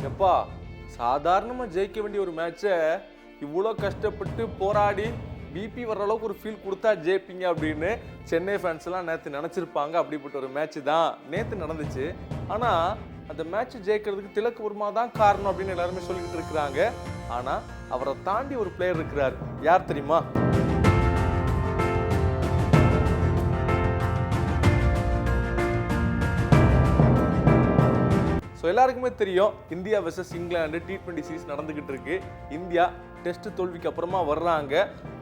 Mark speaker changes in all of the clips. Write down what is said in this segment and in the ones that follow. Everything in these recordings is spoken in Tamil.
Speaker 1: எப்பா சாதாரணமாக ஜெயிக்க வேண்டிய ஒரு மேட்சை இவ்வளோ கஷ்டப்பட்டு போராடி பிபி வர்ற அளவுக்கு ஒரு ஃபீல் கொடுத்தா ஜெயிப்பீங்க அப்படின்னு சென்னை ஃபேன்ஸ் எல்லாம் நேற்று நினச்சிருப்பாங்க. அப்படிப்பட்ட ஒரு மேட்ச் தான் நேற்று நடந்துச்சு. ஆனால் அந்த மேட்ச் ஜெயிக்கிறதுக்கு திலக் வர்மா தான் காரணம் அப்படின்னு எல்லாருமே சொல்லிக்கிட்டு இருக்கிறாங்க. ஆனால் அவரை தாண்டி ஒரு பிளேயர் இருக்கிறார். யார் தெரியுமா? ஸோ எல்லாருக்குமே தெரியும், India versus England T20 series நடந்துகிட்டு இருக்கு. இந்தியா டெஸ்ட் தோல்விக்கு அப்புறமா வர்றாங்க.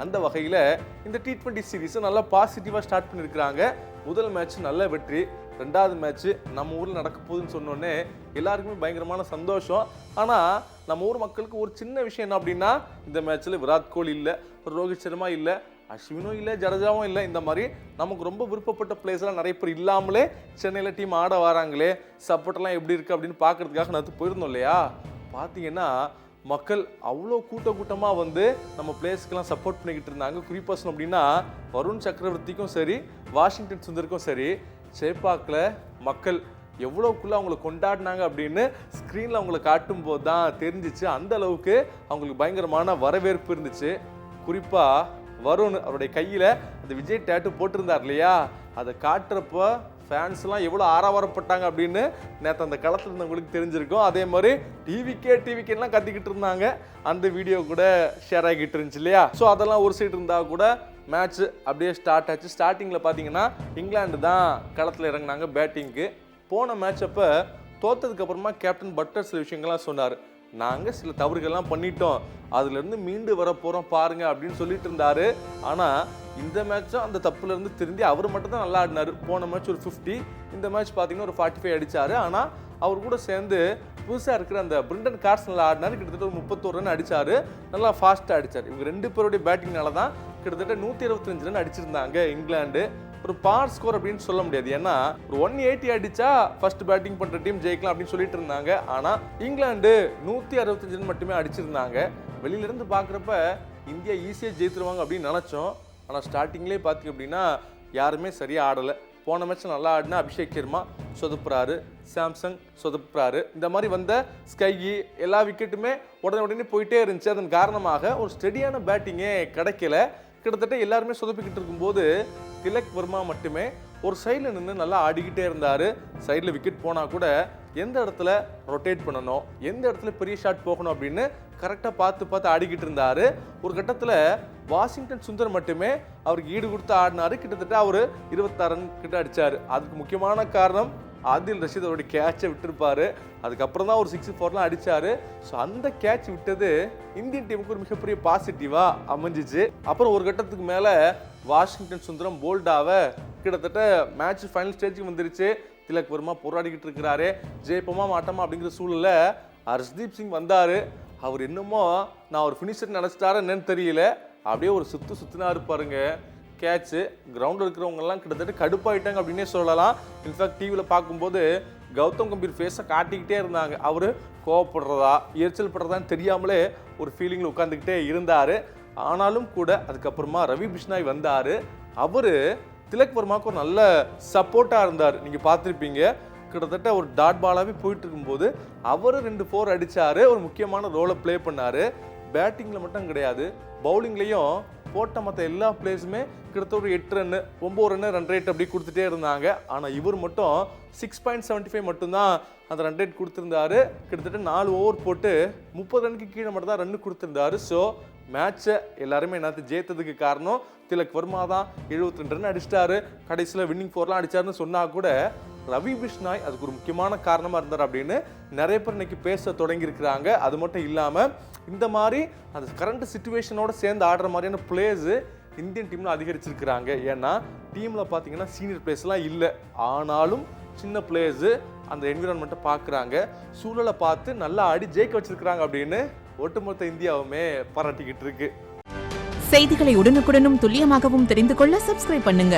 Speaker 1: அந்த வகையில் இந்த T20 சீரிஸை நல்லா பாசிட்டிவாக ஸ்டார்ட் பண்ணியிருக்கிறாங்க. முதல் மேட்ச் நல்ல வெற்றி, ரெண்டாவது மேட்ச் நம்ம ஊரில் நடக்க போகுதுன்னு சொன்னோன்னே எல்லாருக்குமே பயங்கரமான சந்தோஷம். ஆனால் நம்ம ஊர் மக்களுக்கு ஒரு சின்ன விஷயம் என்ன அப்படின்னா, இந்த மேட்ச்சில் விராட் கோலி இல்லை, ரோஹித் சர்மா இல்லை, அஸ்வினும் இல்லை, ஜடேஜாவும் இல்லை. இந்த மாதிரி நமக்கு ரொம்ப விருப்பப்பட்ட பிளேயர்ஸ்லாம் நிறைய பேர் இல்லாமலே சென்னையில் டீம் ஆட வராங்களே, சப்போர்ட்லாம் எப்படி இருக்குது அப்படின்னு பார்க்கறதுக்காக நேற்று போயிருந்தோம் இல்லையா. பார்த்தீங்கன்னா மக்கள் அவ்வளோ கூட்டமாக வந்து நம்ம பிளேயர்ஸ்க்கெல்லாம் சப்போர்ட் பண்ணிக்கிட்டு இருந்தாங்க. குறிப்பாக சொல்லணும் அப்படின்னா வருண் சக்கரவர்த்திக்கும் சரி, வாஷிங்டன் சுந்தருக்கும் சரி, சேப்பாக்கில் மக்கள் எவ்வளோக்குள்ளே அவங்கள கொண்டாடினாங்க அப்படின்னு ஸ்க்ரீனில் அவங்கள காட்டும்போது தான் தெரிஞ்சிச்சு. அந்த அளவுக்கு அவங்களுக்கு பயங்கரமான வரவேற்பு இருந்துச்சு. குறிப்பாக வருண் அவருடைய கையில் அந்த விஜய் டேட்டு போட்டிருந்தார் இல்லையா, அதை காட்டுறப்போ ஃபேன்ஸ்லாம் எவ்வளோ ஆரவாரப்பட்டாங்க அப்படின்னு நேற்று அந்த களத்தில் இருந்தவங்களுக்கு தெரிஞ்சிருக்கும். அதே மாதிரி டிவிக்கேலாம் கத்திக்கிட்டு இருந்தாங்க. அந்த வீடியோ கூட ஷேர் ஆகிட்டு இருந்துச்சு இல்லையா. ஸோ அதெல்லாம் ஒரு சைடு இருந்தால் கூட மேட்ச் அப்படியே ஸ்டார்ட் ஆச்சு. ஸ்டார்டிங்கில் பார்த்தீங்கன்னா இங்கிலாந்து தான் களத்தில் இறங்கினாங்க பேட்டிங்க்கு. போன மேட்ச் அப்போ தோற்றதுக்கப்புறமா கேப்டன் பட்டர் சில விஷயங்கள்லாம் சொன்னார். நாங்கள் சில தவறுகள்லாம் பண்ணிட்டோம், அதுலேருந்து மீண்டு வர போகிறோம் பாருங்க அப்படின்னு சொல்லிட்டு இருந்தாரு. ஆனால் இந்த மேட்சும் அந்த தப்புலேருந்து திருந்தி அவர் மட்டும் தான் நல்லா ஆடினார். போன மேட்ச் ஒரு 50, இந்த மேட்ச் பார்த்தீங்கன்னா ஒரு 45 அடித்தார். ஆனால் அவர் கூட சேர்ந்து புதுசாக இருக்கிற அந்த பிரெண்டன் கார்ஸ் நல்லா ஆடினார். கிட்டத்தட்ட ஒரு 31 ரன் அடித்தார். நல்லா ஃபாஸ்ட்டாக அடித்தார். இவங்க ரெண்டு பேருடைய பேட்டிங்னால தான் கிட்டத்தட்ட 125 ரன் அடிச்சிருந்தாங்க இங்கிலாந்து. ஒரு பார் ஸ்கோர் அப்படின்னு சொல்ல முடியாது, ஏன்னா ஒரு 180 அடிச்சா ஃபர்ஸ்ட் பேட்டிங் பண்ற டீம் ஜெயிக்கலாம் அப்படின்னு சொல்லிட்டு இருந்தாங்க. ஆனா இங்கிலாந்து 165 ரன் மட்டுமே அடிச்சிருந்தாங்க. வெளியில இருந்து பாக்குறப்ப இந்தியா ஈஸியா ஜெயித்துருவாங்க அப்படின்னு நினைச்சோம். ஆனா ஸ்டார்டிங்லேயே பார்த்தீங்க அப்படின்னா யாருமே சரியா ஆடல. போன மேட்ச் நல்லா ஆடினா அபிஷேக் சர்மா சொதப்புறாரு, சாம்சங் சொதப்புறாரு. இந்த மாதிரி வந்த ஸ்கை எல்லா விக்கெட்டுமே உடனே போயிட்டே இருந்துச்சு. அதன் காரணமாக ஒரு ஸ்டெடியான பேட்டிங்கே கிடைக்கல. கிட்டத்தட்ட எல்லாருமே சொதப்பிக்கிட்டு இருக்கும்போது திலக் வர்மா மட்டுமே ஒரு சைடில் நின்று நல்லா ஆடிக்கிட்டே இருந்தார். சைடில் விக்கெட் போனால் கூட எந்த இடத்துல ரொட்டேட் பண்ணணும், எந்த இடத்துல பெரிய ஷாட் போகணும் அப்படின்னு கரெக்டாக பார்த்து ஆடிக்கிட்டு இருந்தார். ஒரு கட்டத்தில் வாஷிங்டன் சுந்தர் மட்டுமே அவருக்கு ஈடு கொடுத்து ஆடினார். கிட்டத்தட்ட அவர் 26 ரன் கிட்ட அடித்தார். அதுக்கு முக்கியமான காரணம் ஆதில் ரஷீத் அவருடைய கேட்சை விட்டுருப்பாரு. அதுக்கப்புறம் தான் ஒரு 6-4லாம் அடித்தார். ஸோ அந்த கேட்ச் விட்டது இந்தியன் டீமுக்கு ஒரு மிகப்பெரிய பாசிட்டிவாக அமைஞ்சிச்சு. அப்புறம் ஒரு கட்டத்துக்கு மேலே வாஷிங்டன் சுந்தரம் போல்டாவை கிட்டத்தட்ட மேட்ச் ஃபைனல் ஸ்டேஜுக்கு வந்துருச்சு. திலக் வர்மா போராடிக்கிட்டு இருக்கிறாரு, ஜெயிப்போமா மாட்டோமா அப்படிங்கிற சூழலில் ஹர்ஷ்தீப் சிங் வந்தார். அவர் என்னமோ நான் ஒரு ஃபினிஷர் நினச்சிட்டாரு என்னன்னு தெரியல, அப்படியே ஒரு சுற்றுனா இருப்பாருங்க. கேட்சு கிரவுண்டில் இருக்கிறவங்கெல்லாம் கிட்டத்தட்ட கடுப்பாயிட்டாங்க அப்படின்னே சொல்லலாம். இன்ஃபேக்ட் டிவியில் பார்க்கும்போது கௌதம் கம்பீர் ஃபேஸை காட்டிக்கிட்டே இருந்தாங்க. அவர் கோவப்படுறதா எரிச்சல் படுறதான்னு தெரியாமலே ஒரு ஃபீலிங்கில் உட்காந்துக்கிட்டே இருந்தார். ஆனாலும் கூட அதுக்கப்புறமா ரவி பிஷ்னாய் வந்தார். அவர் திலக் வர்மாவுக்கு ஒரு நல்ல சப்போர்ட்டாக இருந்தார். நீங்கள் பார்த்துருப்பீங்க, கிட்டத்தட்ட ஒரு டாட் பாலாகவே போயிட்டு இருக்கும்போது அவர் 2 4 அடித்தார். ஒரு முக்கியமான ரோலை ப்ளே பண்ணார். பேட்டிங்கில் மட்டும் கிடையாது, பவுலிங்லேயும் போட்ட மற்ற எல்லா பிளேஸுமே கிட்டத்தட்ட ஒரு 8 ரன் 9 ரன் ரன் ரேட் அப்படி கொடுத்துட்டே இருந்தாங்க. ஆனால் இவர் மட்டும் 6.75 மட்டும்தான் அந்த ரன் ரேட் கொடுத்துருந்தாரு. கிட்டத்தட்ட 4 ஓவர் போட்டு 30 ரனுக்கு கீழே மட்டும் தான் ரன் கொடுத்துருந்தாரு. ஸோ மேட்சை எல்லாருமே என்னது ஜெயித்ததுக்கு காரணம் திலக் வர்மா தான். 72 ரன் அடிச்சிட்டாரு. கடைசியில் வின்னிங் 4லாம் அடிச்சாருன்னு சொன்னால் கூட ரவி பிஷ்னாய் அதுக்கு ஒரு முக்கியமான காரணமாக இருந்தார் அப்படின்னு நிறைய பேர் இன்னைக்கு பேச தொடங்கியிருக்கிறாங்க. அது மட்டும் இல்லாமல் இந்த மாதிரி அந்த கரண்ட் சிச்சுவேஷனோட சேர்ந்து ஆடுற மாதிரியான பிளேயர்ஸு இந்தியன் டீமில் அதிகரிச்சிருக்கிறாங்க. ஏன்னா டீமில் பார்த்தீங்கன்னா சீனியர் பிளேயர்ஸ்லாம் இல்லை, ஆனாலும் சின்ன பிளேயர்ஸு அந்த என்விரான்மெண்ட்டை பார்க்குறாங்க, சூழலை பார்த்து நல்லா ஆடி ஜெயிக்க வச்சிருக்கிறாங்க அப்படின்னு ஒட்டுமொத்த இந்தியாவுமே பாராட்டிக்கிட்டு இருக்கு.
Speaker 2: செய்திகளை உடனுக்குடனும் துல்லியமாகவும் தெரிந்து கொள்ள சப்ஸ்கிரைப் பண்ணுங்க.